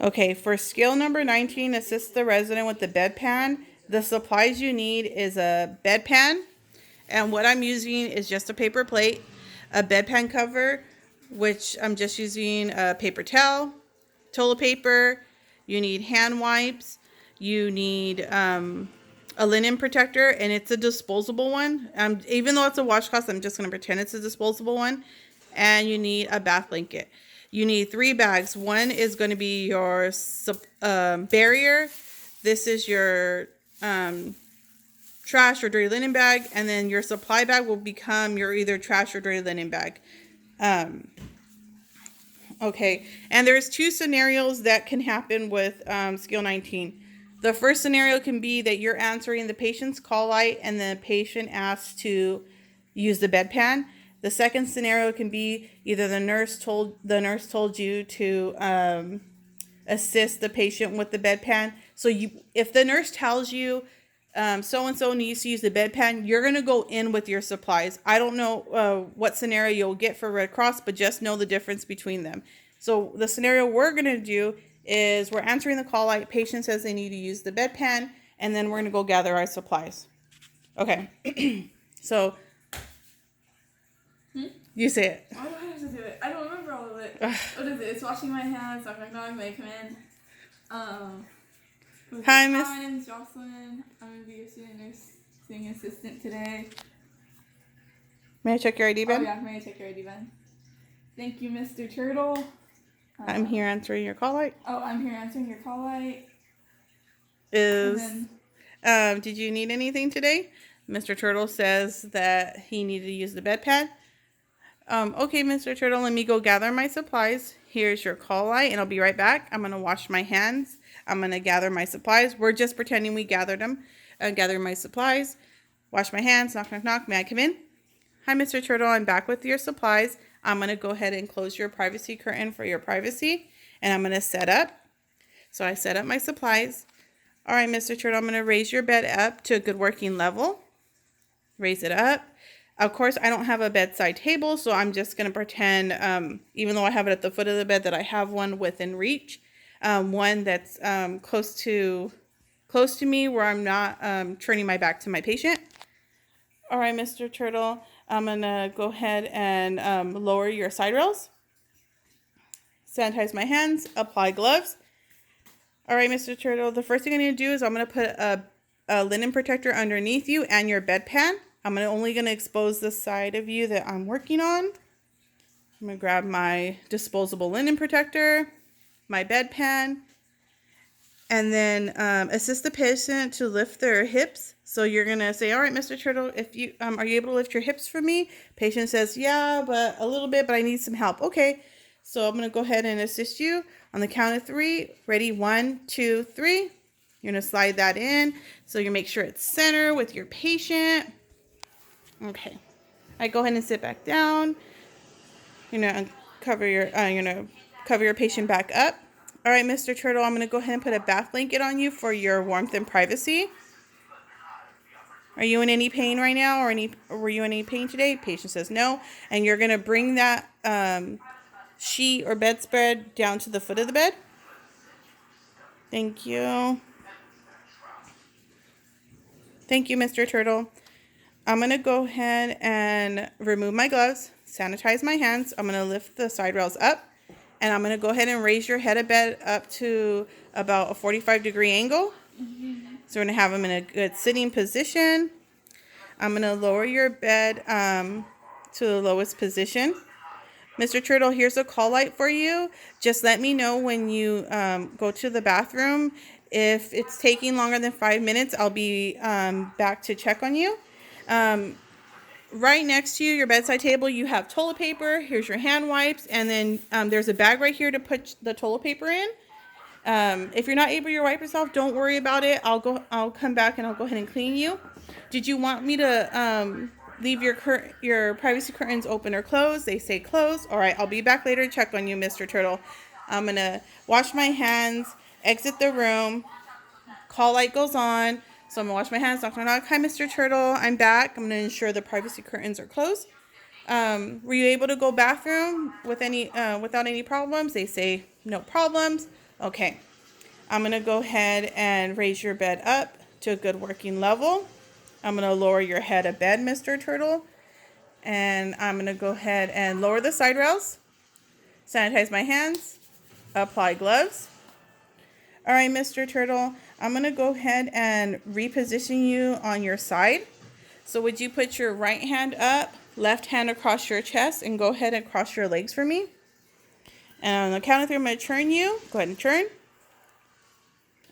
Okay, for skill number 19, assist the resident with the bedpan. The supplies you need is a bedpan, and what I'm using is just a paper plate, a bedpan cover, which I'm just using a paper towel, toilet paper. You need hand wipes. You need a linen protector, and it's a disposable one. Even though it's a washcloth, I'm just going to pretend it's a disposable one. And you need a bath blanket. You need 3 bags. One is going to be your barrier. This is your trash or dirty linen bag, and then your supply bag will become your either trash or dirty linen bag. Okay, and there's 2 scenarios that can happen with skill 19. The first scenario can be that you're answering the patient's call light and the patient asks to use the bedpan. The second scenario can be either the nurse told you to assist the patient with the bedpan. So if the nurse tells you so and so needs to use the bedpan, you're gonna go in with your supplies. I don't know what scenario you'll get for Red Cross, but just know the difference between them. So the scenario we're gonna do is we're answering the call light. Patient says they need to use the bedpan, and then we're gonna go gather our supplies. Okay. So you say it. Why do I have to do it? I don't remember all of it. What is it? It's washing my hands, knock knock knock, may I come in? Hi, Miss. My name's Jocelyn. I'm gonna be your student nursing assistant today. May I check your ID, Ben? Oh yeah, may I check your ID, Ben? Thank you, Mr. Turtle. I'm here answering your call light. Oh, I'm here answering your call light. Did you need anything today? Mr. Turtle says that he needed to use the bedpan. Okay, Mr. Turtle, let me go gather my supplies. Here's your call light, and I'll be right back. I'm going to wash my hands. I'm going to gather my supplies. We're just pretending we gathered them. Gather my supplies. Wash my hands. Knock, knock, knock. May I come in? Hi, Mr. Turtle. I'm back with your supplies. I'm going to go ahead and close your privacy curtain for your privacy, and I'm going to set up. So I set up my supplies. All right, Mr. Turtle, I'm going to raise your bed up to a good working level. Raise it up. Of course, I don't have a bedside table, so I'm just going to pretend, even though I have it at the foot of the bed, that I have one within reach. One that's close to me where I'm not turning my back to my patient. All right, Mr. Turtle, I'm going to go ahead and lower your side rails. Sanitize my hands. Apply gloves. All right, Mr. Turtle, the first thing I need to do is I'm going to put a linen protector underneath you and your bedpan. I'm only going to expose the side of you that I'm working on. I'm going to grab my disposable linen protector, my bedpan, and then assist the patient to lift their hips. So you're going to say, all right, Mr. Turtle, if you are you able to lift your hips for me? Patient says, yeah, but a little bit, but I need some help. Okay, so I'm going to go ahead and assist you on the count of 3. Ready? 1, 2, 3. You're going to slide that in. So you make sure it's center with your patient. Okay, I go ahead and sit back down. Cover your patient back up. All right, Mr. Turtle, I'm going to go ahead and put a bath blanket on you for your warmth and privacy. Are you in any pain right now, or were you in any pain today? Patient says no, and you're going to bring that sheet or bedspread down to the foot of the bed. Thank you. Thank you, Mr. Turtle. I'm going to go ahead and remove my gloves, sanitize my hands. I'm going to lift the side rails up, and I'm going to go ahead and raise your head of bed up to about a 45-degree angle. So we're going to have them in a good sitting position. I'm going to lower your bed to the lowest position. Mr. Turtle, here's a call light for you. Just let me know when you go to the bathroom. If it's taking longer than 5 minutes, I'll be back to check on you. Right next to you, your bedside table, you have toilet paper. Here's your hand wipes, and then there's a bag right here to put the toilet paper in. If you're not able to wipe yourself, don't worry about it. I'll come back and I'll go ahead and clean you. Did you want me to leave your privacy curtains open or closed? They say closed. All right, I'll be back later to check on you, Mr. Turtle. I'm gonna wash my hands, exit the room. Call light goes on. So I'm going to wash my hands, knock, knock, knock. Hi, Mr. Turtle. I'm back. I'm going to ensure the privacy curtains are closed. Were you able to go bathroom without any problems? They say no problems. Okay. I'm going to go ahead and raise your bed up to a good working level. I'm going to lower your head a bed, Mr. Turtle. And I'm going to go ahead and lower the side rails. Sanitize my hands. Apply gloves. All right, Mr. Turtle. I'm going to go ahead and reposition you on your side. So would you put your right hand up, left hand across your chest, and go ahead and cross your legs for me? And on the count of three, I'm going to turn you. Go ahead and turn.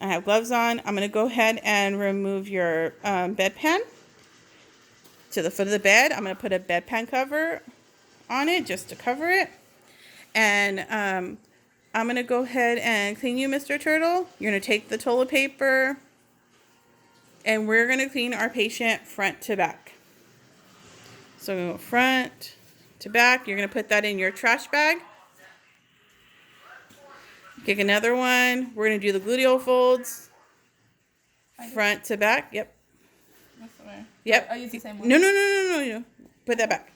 I have gloves on. I'm going to go ahead and remove your bedpan to the foot of the bed. I'm going to put a bedpan cover on it just to cover it. And I'm going to go ahead and clean you, Mr. Turtle. You're going to take the toilet paper, and we're going to clean our patient front to back. So front to back. You're going to put that in your trash bag. Pick another one. We're going to do the gluteal folds. Front to back. Yep. That's the way. Yep. I'll use the same one. No. Put that back.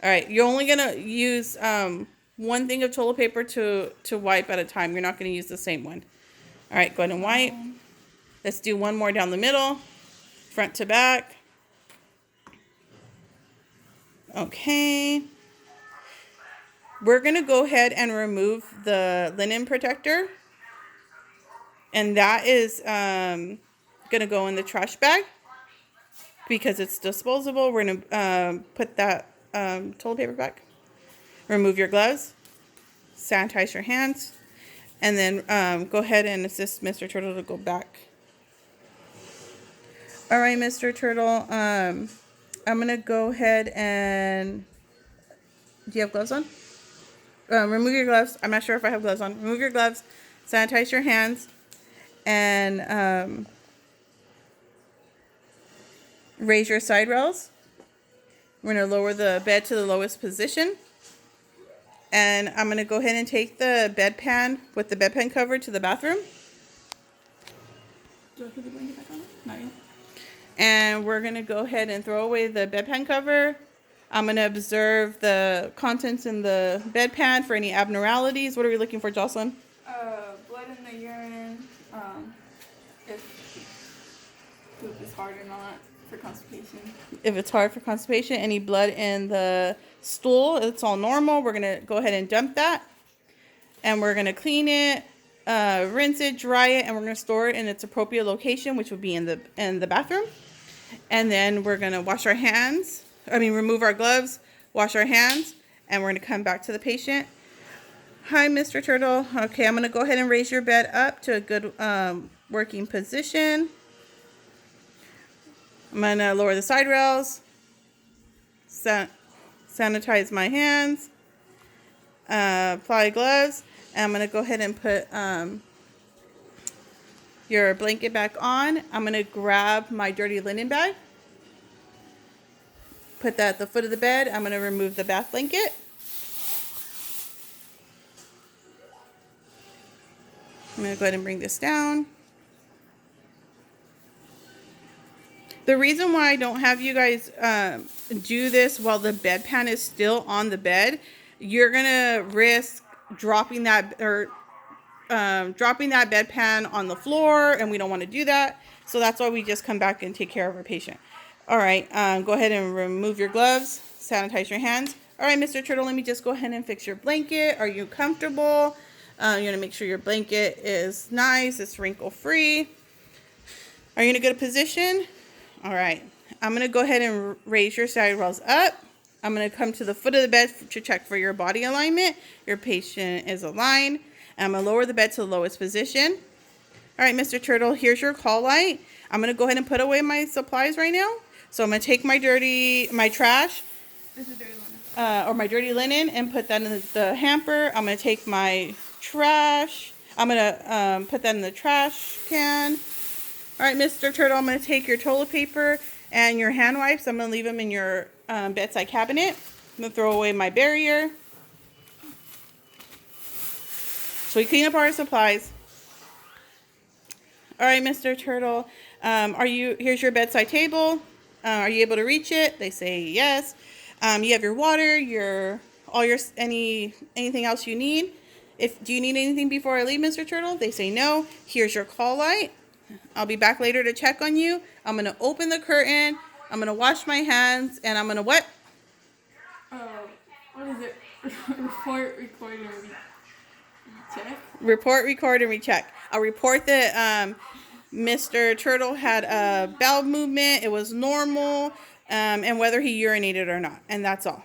All right. You're only going to use one thing of toilet paper to wipe at a time. You're not going to use the same one. All right. Go ahead and wipe. Let's do one more down the middle. Front to back. Okay. We're going to go ahead and remove the linen protector. And that is going to go in the trash bag because it's disposable. We're going to put that toilet paper back. Remove your gloves. Sanitize your hands. And then go ahead and assist Mr. Turtle to go back. All right, Mr. Turtle. I'm going to go ahead and... Do you have gloves on? Remove your gloves. I'm not sure if I have gloves on. Remove your gloves. Sanitize your hands. And raise your side rails. We're going to lower the bed to the lowest position. And I'm going to go ahead and take the bedpan with the bedpan cover to the bathroom. Do I put the blanket back on? Not yet. And we're going to go ahead and throw away the bedpan cover. I'm going to observe the contents in the bedpan for any abnormalities. What are we looking for, Jocelyn? Blood in the urine. If poop is hard or not for constipation. If it's hard for constipation, any blood in the stool, it's all normal. We're going to go ahead and dump that. And we're going to clean it, rinse it, dry it, and we're going to store it in its appropriate location, which would be in the bathroom. And then we're going to wash our hands. Remove our gloves, wash our hands, and we're going to come back to the patient. Hi, Mr. Turtle. Okay, I'm going to go ahead and raise your bed up to a good working position. I'm going to lower the side rails, sanitize my hands, apply gloves, and I'm going to go ahead and put your blanket back on. I'm going to grab my dirty linen bag. Put that at the foot of the bed. I'm going to remove the bath blanket. I'm going to go ahead and bring this down. The reason why I don't have you guys do this while the bedpan is still on the bed, you're going to risk dropping that bedpan on the floor, and we don't want to do that. So that's why we just come back and take care of our patient. All right, go ahead and remove your gloves, sanitize your hands. All right, Mr. Turtle, let me just go ahead and fix your blanket. Are you comfortable? You're going to make sure your blanket is nice, it's wrinkle-free. Are you in a good position? All right, I'm going to go ahead and raise your side rails up. I'm going to come to the foot of the bed to check for your body alignment. Your patient is aligned. I'm going to lower the bed to the lowest position. All right, Mr. Turtle, here's your call light. I'm going to go ahead and put away my supplies right now. So I'm going to take my trash, This is dirty linen. or my dirty linen, and put that in the hamper. I'm going to take my trash. I'm going to put that in the trash can. All right, Mr. Turtle, I'm going to take your toilet paper and your hand wipes. I'm going to leave them in your bedside cabinet. I'm going to throw away my barrier. So we clean up our supplies. All right, Mr. Turtle, here's your bedside table. Are you able to reach it? They say yes. You have your water, anything else you need. Do you need anything before I leave, Mr. Turtle? They say no. Here's your call light. I'll be back later to check on you. I'm going to open the curtain. I'm going to wash my hands, and I'm going to what? What is it? Report, record, and check. Report, record, and recheck. I'll report that Mr. Turtle had a bowel movement. It was normal, and whether he urinated or not. And that's all.